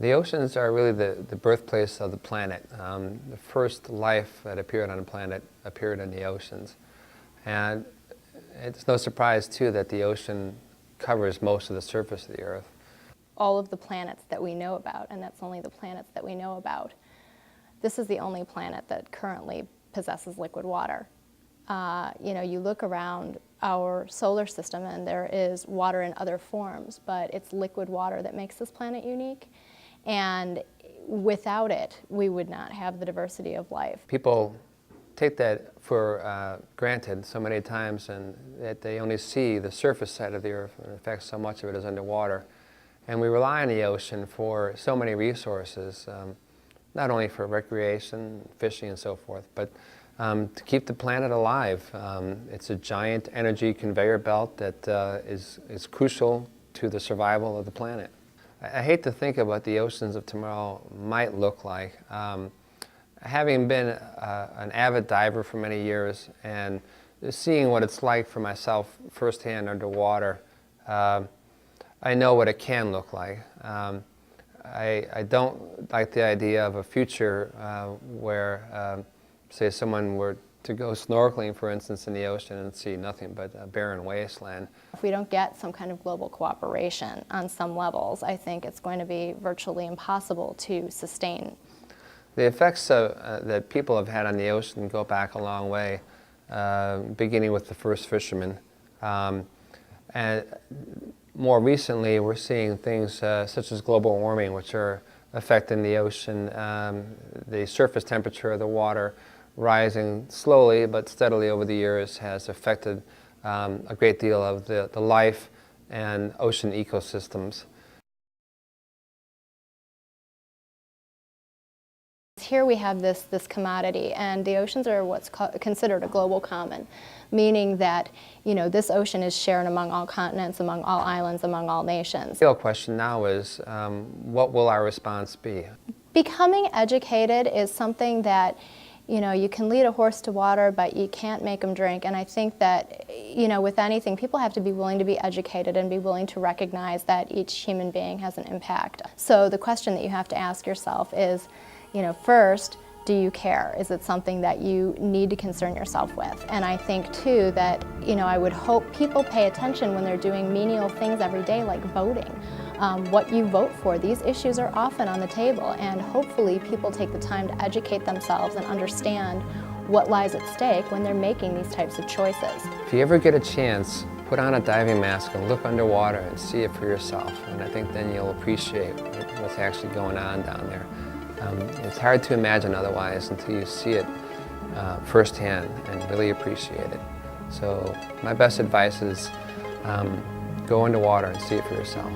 The oceans are really the birthplace of the planet. The first life that appeared on the planet appeared in the oceans. And it's no surprise, too, that the ocean covers most of the surface of the Earth. All of the planets that we know about, and that's only the planets that we know about, this is the only planet that currently possesses liquid water. You look around our solar system and there is water in other forms, but it's liquid water that makes this planet unique. And without it, we would not have the diversity of life. People take that for granted so many times, and that they only see the surface side of the Earth. In fact, so much of it is underwater. And we rely on the ocean for so many resources, not only for recreation, fishing and so forth, but to keep the planet alive. It's a giant energy conveyor belt that is crucial to the survival of the planet. I hate to think of what the oceans of tomorrow might look like. Having been an avid diver for many years and seeing what it's like for myself firsthand underwater, I know what it can look like. I don't like the idea of a future where, say, someone were to go snorkeling, for instance, in the ocean and see nothing but a barren wasteland. If we don't get some kind of global cooperation on some levels, I think it's going to be virtually impossible to sustain. The effects that people have had on the ocean go back a long way, beginning with the first fishermen. And more recently, we're seeing things such as global warming, which are affecting the ocean. The surface temperature of the water rising slowly but steadily over the years has affected a great deal of the life and ocean ecosystems. Here we have this commodity, and the oceans are what's considered a global common, meaning that this ocean is shared among all continents, among all islands, among all nations. The real question now is, what will our response be? Becoming educated is something that you can lead a horse to water, but you can't make them drink. And I think that, with anything, people have to be willing to be educated and be willing to recognize that each human being has an impact. So the question that you have to ask yourself is, first, do you care? Is it something that you need to concern yourself with? And I think, too, that, I would hope people pay attention when they're doing menial things every day, like voting. What you vote for, these issues are often on the table, and hopefully people take the time to educate themselves and understand what lies at stake when they're making these types of choices. If you ever get a chance, put on a diving mask and look underwater and see it for yourself. And I think then you'll appreciate what's actually going on down there. It's hard to imagine otherwise until you see it firsthand and really appreciate it. So my best advice is go underwater and see it for yourself.